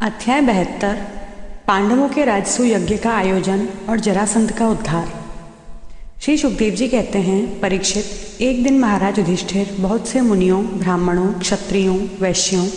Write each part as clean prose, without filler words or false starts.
अध्याय 72 पांडवों के राजसू यज्ञ का आयोजन और जरासंध का उद्धार। श्री सुखदेव जी कहते हैं, परीक्षित, एक दिन महाराज युधिष्ठिर बहुत से मुनियों, ब्राह्मणों, क्षत्रियों, वैश्यों,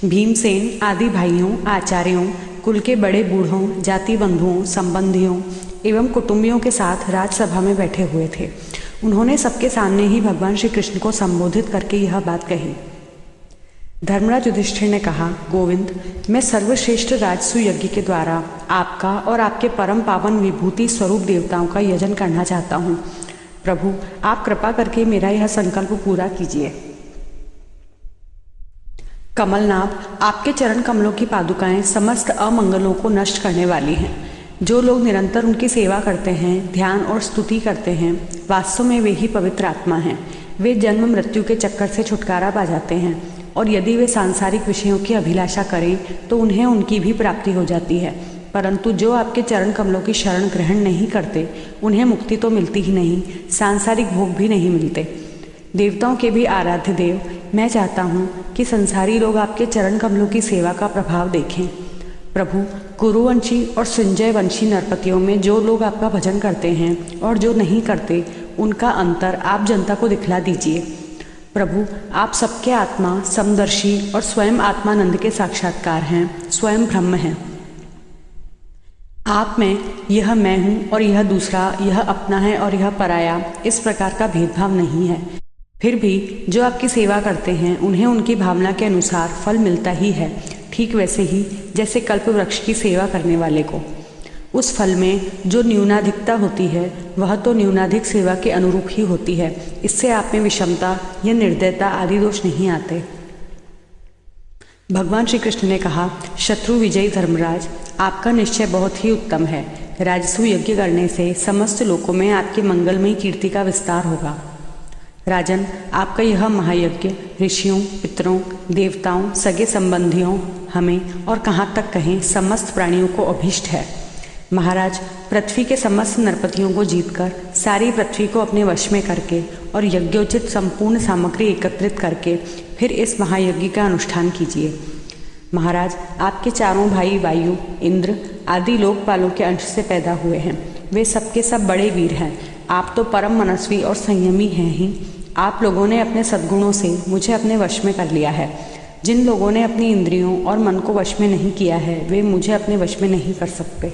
भीमसेन आदि भाइयों, आचार्यों, कुल के बड़े बूढ़ों, जाति बंधुओं, संबंधियों एवं कुटुंबियों के साथ राजसभा में बैठे हुए थे। उन्होंने सबके सामने ही भगवान श्री कृष्ण को संबोधित करके यह बात कही। धर्मराज युधिष्ठिर ने कहा, गोविंद, मैं सर्वश्रेष्ठ राजसू यज्ञ के द्वारा आपका और आपके परम पावन विभूति स्वरूप देवताओं का यजन करना चाहता हूँ। प्रभु, आप कृपा करके मेरा यह संकल्प पूरा कीजिए। कमलनाभ, आपके चरण कमलों की पादुकाएं समस्त अमंगलों को नष्ट करने वाली हैं। जो लोग निरंतर उनकी सेवा करते हैं, ध्यान और स्तुति करते हैं, वास्तव में वे ही पवित्र आत्मा हैं। वे जन्म मृत्यु के चक्कर से छुटकारा पा जाते हैं और यदि वे सांसारिक विषयों की अभिलाषा करें तो उन्हें उनकी भी प्राप्ति हो जाती है। परंतु जो आपके चरण कमलों की शरण ग्रहण नहीं करते, उन्हें मुक्ति तो मिलती ही नहीं, सांसारिक भोग भी नहीं मिलते। देवताओं के भी आराध्य देव, मैं चाहता हूँ कि संसारी लोग आपके चरण कमलों की सेवा का प्रभाव देखें। प्रभु, कुरुवंशी और संजय वंशी नरपतियों में जो लोग आपका भजन करते हैं और जो नहीं करते, उनका अंतर आप जनता को दिखला दीजिए। प्रभु, आप सबके आत्मा, समदर्शी और स्वयं आत्मानंद के साक्षात्कार हैं, स्वयं ब्रह्म हैं। आप में यह मैं हूँ और यह दूसरा, यह अपना है और यह पराया, इस प्रकार का भेदभाव नहीं है। फिर भी जो आपकी सेवा करते हैं उन्हें उनकी भावना के अनुसार फल मिलता ही है, ठीक वैसे ही जैसे कल्प वृक्ष की सेवा करने वाले को। उस फल में जो न्यूनाधिकता होती है वह तो न्यूनाधिक सेवा के अनुरूप ही होती है। इससे आप में विषमता या निर्दयता आदि दोष नहीं आते। भगवान श्री कृष्ण ने कहा, शत्रु विजयी धर्मराज, आपका निश्चय बहुत ही उत्तम है। राजसू यज्ञ करने से समस्त लोकों में आपके मंगलमयी कीर्ति का विस्तार होगा। राजन, आपका यह महायज्ञ ऋषियों, पितरों, देवताओं, सगे संबंधियों, हमें और कहाँ तक कहें समस्त प्राणियों को अभीष्ट है। महाराज, पृथ्वी के समस्त नरपतियों को जीतकर सारी पृथ्वी को अपने वश में करके और यज्ञोचित संपूर्ण सामग्री एकत्रित करके फिर इस महायज्ञ का अनुष्ठान कीजिए। महाराज, आपके चारों भाई वायु, इंद्र आदि लोकपालों के अंश से पैदा हुए हैं। वे सबके सब बड़े वीर हैं। आप तो परम मनस्वी और संयमी हैं ही। आप लोगों ने अपने सद्गुणों से मुझे अपने वश में कर लिया है। जिन लोगों ने अपनी इंद्रियों और मन को वश में नहीं किया है, वे मुझे अपने वश में नहीं कर सकते।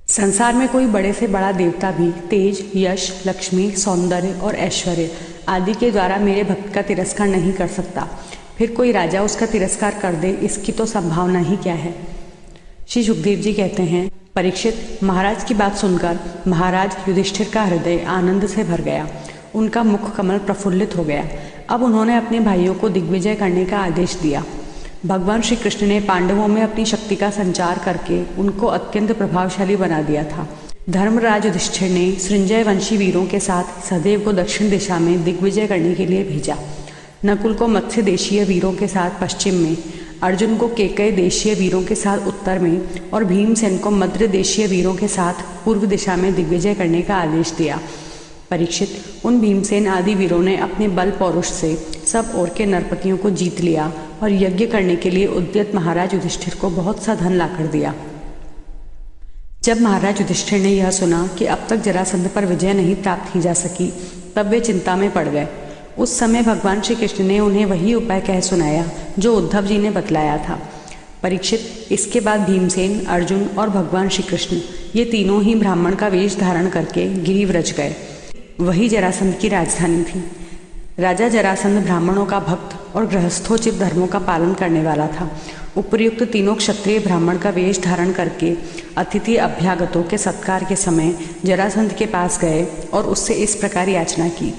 संसार में कोई बड़े से बड़ा देवता भी तेज, यश, लक्ष्मी, सौंदर्य और ऐश्वर्य आदि के द्वारा मेरे भक्त का तिरस्कार नहीं कर सकता। फिर कोई राजा उसका तिरस्कार कर दे, इसकी तो संभावना ही क्या है। श्री सुखदेव जी कहते हैं, परीक्षित, महाराज की बात सुनकर महाराज युधिष्ठिर का हृदय आनंद से भर गया। उनका मुख कमल प्रफुल्लित हो गया। अब उन्होंने अपने भाइयों को दिग्विजय करने का आदेश दिया। भगवान श्री कृष्ण ने पांडवों में अपनी शक्ति का संचार करके उनको अत्यंत प्रभावशाली बना दिया था। धर्मराज युधिष्ठिर ने सृंजय वंशी वीरों के साथ सहदेव को दक्षिण दिशा में दिग्विजय करने के लिए भेजा। नकुल को मत्स्य देशीय वीरों के साथ पश्चिम में, अर्जुन को केकय देशीय वीरों के साथ उत्तर में और भीमसेन को मद्र देशीय वीरों के साथ पूर्व दिशा में दिग्विजय करने का आदेश दिया। परीक्षित, उन भीमसेन आदि वीरों ने अपने बल पौरुष से सब ओर के नरपतियों को जीत लिया और यज्ञ करने के लिए उद्यत महाराज युधिष्ठिर को बहुत सा धन लाकर दिया। जब महाराज युधिष्ठिर ने यह सुना कि अब तक जरासंध पर विजय नहीं प्राप्त की जा सकी, तब वे चिंता में पड़ गए। उस समय भगवान श्री कृष्ण ने उन्हें वही उपाय कह सुनाया जो उद्धव जी ने बतलाया था। परीक्षित, इसके बाद भीमसेन, अर्जुन और भगवान श्री कृष्ण ये तीनों ही ब्राह्मण का वेश धारण करके गिरिव्रज गए। वही जरासंध की राजधानी थी। राजा जरासंध ब्राह्मणों का भक्त और गृहस्थोचित धर्मों का पालन करने वाला था। उपर्युक्त तीनों क्षत्रिय ब्राह्मण का वेश धारण करके अतिथि अभ्यागतों के सत्कार के समय जरासंध के पास गए और उससे इस प्रकार याचना की,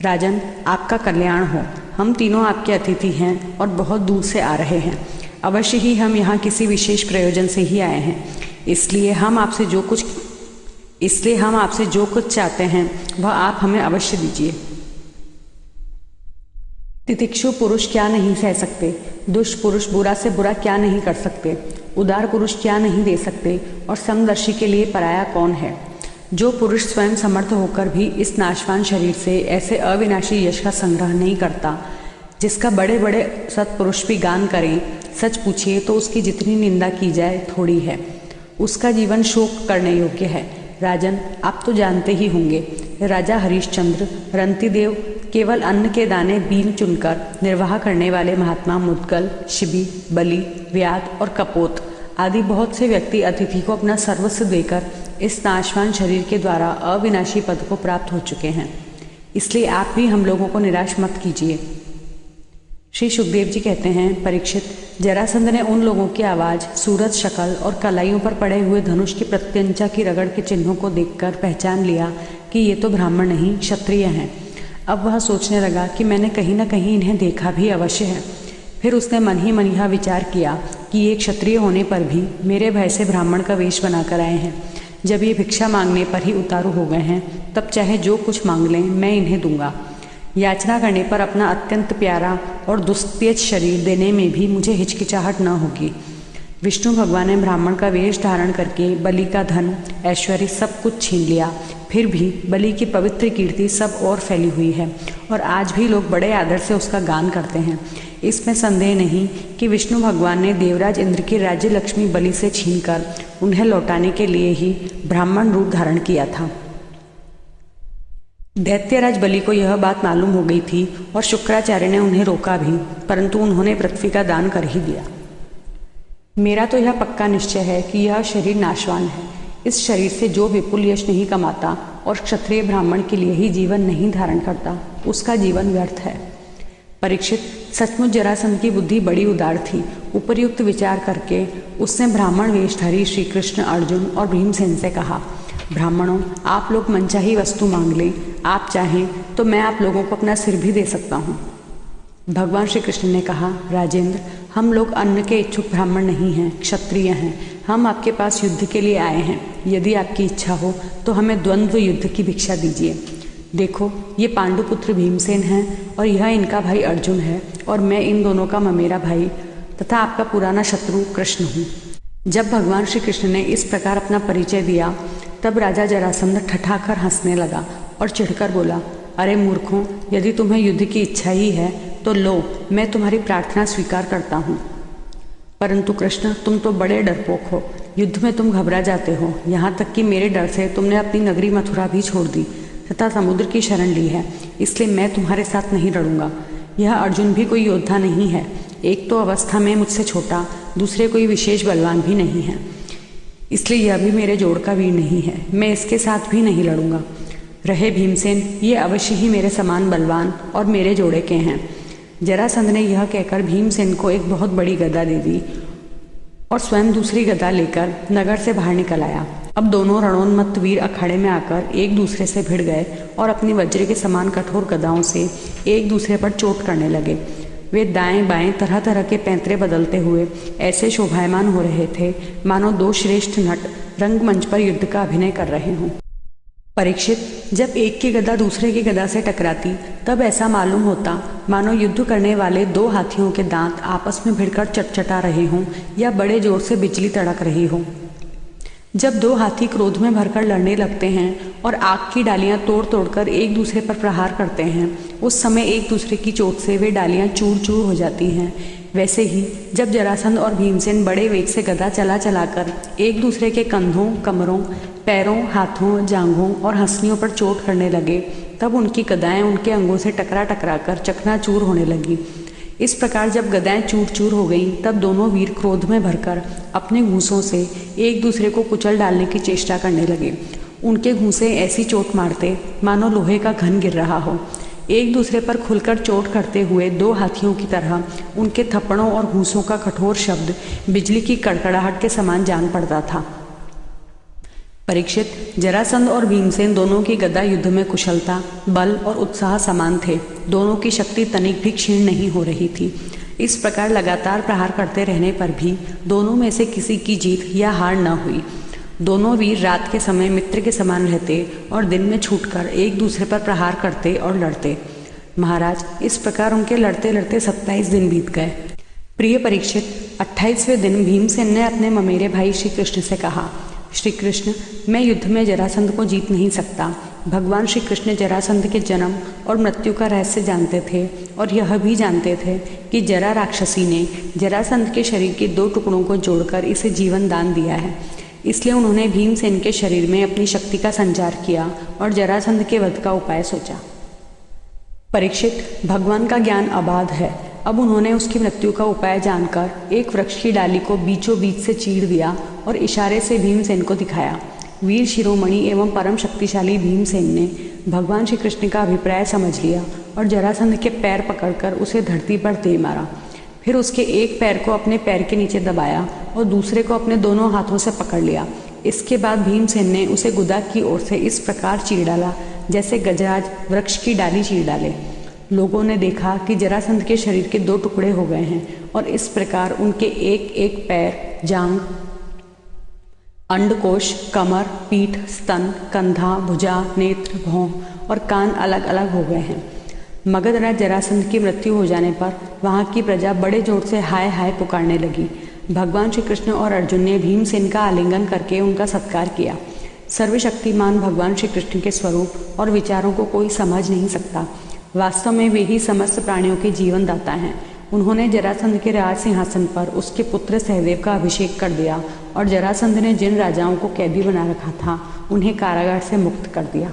राजन, आपका कल्याण हो। हम तीनों आपके अतिथि हैं और बहुत दूर से आ रहे हैं। अवश्य ही हम यहाँ किसी विशेष प्रयोजन से ही आए हैं। इसलिए हम आपसे जो कुछ चाहते हैं वह आप हमें अवश्य दीजिए। तितिक्षु पुरुष क्या नहीं सह सकते, दुष्ट पुरुष बुरा से बुरा क्या नहीं कर सकते, उदार पुरुष क्या नहीं दे सकते और समदर्शी के लिए पराया कौन है। जो पुरुष स्वयं समर्थ होकर भी इस नाशवान शरीर से ऐसे अविनाशी यश का संग्रह नहीं करता, जिसका बड़े बड़े सत्पुरुष भी गान करें, सच पूछिए तो उसकी जितनी निंदा की जाए थोड़ी है। उसका जीवन शोक करने योग्य है। राजन, आप तो जानते ही होंगे, राजा हरिश्चंद्र, रंतिदेव, केवल अन्न के दाने बीन चुनकर निर्वाह करने वाले महात्मा मुद्गल, शिबी, बलि, व्याध और कपोत आदि बहुत से व्यक्ति अतिथि को अपना सर्वस्व देकर इस नाशवान शरीर के द्वारा अविनाशी पद को प्राप्त हो चुके हैं। इसलिए आप भी हम लोगों को निराश मत कीजिए। श्री सुखदेव जी कहते हैं, परीक्षित, जरासंध ने उन लोगों की आवाज़, सूरत, शक्ल और कलाइयों पर पड़े हुए धनुष की प्रत्यंचा की रगड़ के चिन्हों को देखकर पहचान लिया कि ये तो ब्राह्मण नहीं क्षत्रिय हैं। अब वह सोचने लगा कि मैंने कहीं न कहीं इन्हें देखा भी अवश्य है। फिर उसने मन ही मन यह विचार किया कि ये क्षत्रिय होने पर भी मेरे भय से ब्राह्मण का वेश बनाकर आए हैं। जब ये भिक्षा मांगने पर ही उतारू हो गए हैं, तब चाहे जो कुछ मांग लें मैं इन्हें दूंगा। याचना करने पर अपना अत्यंत प्यारा और दुस्तेज शरीर देने में भी मुझे हिचकिचाहट न होगी। विष्णु भगवान ने ब्राह्मण का वेश धारण करके बलि का धन, ऐश्वर्य सब कुछ छीन लिया। फिर भी बलि की पवित्र कीर्ति सब और फैली हुई है और आज भी लोग बड़े आदर से उसका गान करते हैं। इसमें संदेह नहीं कि विष्णु भगवान ने देवराज इंद्र की राज्य लक्ष्मी बलि से छीनकर उन्हें लौटाने के लिए ही ब्राह्मण रूप धारण किया था। दैत्यराज बलि को यह बात मालूम हो गई थी और शुक्राचार्य ने उन्हें रोका भी, परंतु उन्होंने पृथ्वी का दान कर ही दिया। मेरा तो यह पक्का निश्चय है कि यह शरीर नाशवान है। इस शरीर से जो विपुल यश नहीं कमाता और क्षत्रिय ब्राह्मण के लिए ही जीवन नहीं धारण करता, उसका जीवन व्यर्थ है। परीक्षित, सचमुच जरासंध की बुद्धि बड़ी उदार थी। उपर्युक्त विचार करके उसने ब्राह्मण वेशधारी श्री कृष्ण, अर्जुन और भीमसेन से कहा, ब्राह्मणों, आप लोग मनचाही वस्तु मांग लें। आप चाहें तो मैं आप लोगों को अपना सिर भी दे सकता हूँ। भगवान श्री कृष्ण ने कहा, राजेंद्र, हम लोग अन्न के इच्छुक ब्राह्मण नहीं हैं, क्षत्रिय हैं। हम आपके पास युद्ध के लिए आए हैं। यदि आपकी इच्छा हो तो हमें द्वंद्व युद्ध की भिक्षा दीजिए। देखो, ये पांडुपुत्र भीमसेन हैं और यह इनका भाई अर्जुन है और मैं इन दोनों का ममेरा भाई तथा आपका पुराना शत्रु कृष्ण हूँ। जब भगवान श्री कृष्ण ने इस प्रकार अपना परिचय दिया, तब राजा जरासंध ठठाकर हंसने लगा और चिढ़कर बोला, अरे मूर्खों, यदि तुम्हें युद्ध की इच्छा ही है तो लो, मैं तुम्हारी प्रार्थना स्वीकार करता हूँ। परंतु कृष्ण, तुम तो बड़े डरपोक हो। युद्ध में तुम घबरा जाते हो। यहाँ तक कि मेरे डर से तुमने अपनी नगरी मथुरा भी छोड़ दी तथा समुद्र की शरण ली है। इसलिए मैं तुम्हारे साथ नहीं लड़ूंगा। यह अर्जुन भी कोई योद्धा नहीं है। एक तो अवस्था में मुझसे छोटा, दूसरे कोई विशेष बलवान भी नहीं है। इसलिए यह भी मेरे जोड़ का वीर नहीं है। मैं इसके साथ भी नहीं लड़ूंगा। रहे भीमसेन, ये अवश्य ही मेरे समान बलवान और मेरे जोड़े के हैं। जरासंध ने यह कहकर भीमसेन को एक बहुत बड़ी गदा दे दी और स्वयं दूसरी गदा लेकर नगर से बाहर निकल आया। अब दोनों रणोन्मत्त वीर अखाड़े में आकर एक दूसरे से भिड़ गए और अपनी वज्र के समान कठोर गदाओं से एक दूसरे पर चोट करने लगे। वे दाएं बाएं तरह तरह के पैंतरे बदलते हुए ऐसे शोभायमान हो रहे थे मानो दो श्रेष्ठ नट रंगमंच पर युद्ध का अभिनय कर रहे हों। परीक्षित, जब एक की गदा दूसरे की गदा से टकराती तब ऐसा मालूम होता मानो युद्ध करने वाले दो हाथियों के दांत आपस में भिड़कर चटचटा रहे हों या बड़े जोर से बिजली तड़क रही हो। जब दो हाथी क्रोध में भरकर लड़ने लगते हैं और आग की डालियां तोड़ तोड़कर एक दूसरे पर प्रहार करते हैं, उस समय एक दूसरे की चोट से वे डालियां चूर चूर हो जाती हैं। वैसे ही जब जरासंध और भीमसेन बड़े वेग से गदा चला चलाकर एक दूसरे के कंधों, कमरों, पैरों, हाथों, जांघों और हंसलियों पर चोट करने लगे, तब उनकी गदाएं उनके अंगों से टकरा टकरा कर चकनाचूर होने लगी। इस प्रकार जब गदाएं चूर चूर हो गईं, तब दोनों वीर क्रोध में भरकर अपने घूंसों से एक दूसरे को कुचल डालने की चेष्टा करने लगे। उनके घूंसे ऐसी चोट मारते मानो लोहे का घन गिर रहा हो। एक दूसरे पर खुलकर चोट करते हुए दो हाथियों की तरह उनके थप्पड़ों और घूंसों का कठोर शब्द बिजली की कड़कड़ाहट के समान जान पड़ता था। परीक्षित, जरासंध और भीमसेन दोनों की गदा युद्ध में कुशलता, बल और उत्साह समान थे। दोनों की शक्ति तनिक भी क्षीण नहीं हो रही थी। इस प्रकार लगातार प्रहार करते रहने पर भी दोनों में से किसी की जीत या हार न हुई। दोनों वीर रात के समय मित्र के समान रहते और दिन में छूटकर एक दूसरे पर प्रहार करते और लड़ते। महाराज, इस प्रकार उनके लड़ते लड़ते 27 दिन बीत गए। प्रिय परीक्षित, 28वें दिन भीमसेन ने अपने ममेरे भाई श्री कृष्ण से कहा, श्री कृष्ण, मैं युद्ध में जरासंध को जीत नहीं सकता। भगवान श्री कृष्ण जरासंध के जन्म और मृत्यु का रहस्य जानते थे और यह भी जानते थे कि जरा राक्षसी ने जरासंध के शरीर के 2 टुकड़ों को जोड़कर इसे जीवन दान दिया है। इसलिए उन्होंने भीमसेन के शरीर में अपनी शक्ति का संचार किया और जरासंध के वध का उपाय सोचा। परीक्षित, भगवान का ज्ञान अबाध है। अब उन्होंने उसकी मृत्यु का उपाय जानकर एक वृक्ष की डाली को बीचों बीच से चीर दिया और इशारे से भीमसेन को दिखाया। वीर शिरोमणि एवं परम शक्तिशाली भीमसेन ने भगवान श्री कृष्ण का अभिप्राय समझ लिया और जरासंध के पैर पकड़कर उसे धरती पर दे मारा। फिर उसके एक पैर को अपने पैर के नीचे दबाया और दूसरे को अपने दोनों हाथों से पकड़ लिया। इसके बाद भीमसेन ने उसे गुदा की ओर से इस प्रकार चीर डाला जैसे गजराज वृक्ष की डाली चीर डाले। लोगों ने देखा कि जरासंध के शरीर के 2 टुकड़े हो गए हैं और इस प्रकार उनके एक एक पैर, जांघ, अंडकोश, कमर, पीठ, स्तन, कंधा, भुजा, नेत्र, भौं और कान अलग अलग हो गए हैं। मगधराज जरासंध की मृत्यु हो जाने पर वहाँ की प्रजा बड़े जोर से हाय हाय पुकारने लगी। भगवान श्री कृष्ण और अर्जुन ने भीमसेन का आलिंगन करके उनका सत्कार किया। सर्वशक्तिमान भगवान श्री कृष्ण के स्वरूप और विचारों को कोई समझ नहीं सकता। वास्तव में वे ही समस्त प्राणियों के जीवन दाता हैं। उन्होंने जरासंध के राज सिंहासन पर उसके पुत्र सहदेव का अभिषेक कर दिया और जरासंध ने जिन राजाओं को कैदी बना रखा था उन्हें कारागार से मुक्त कर दिया।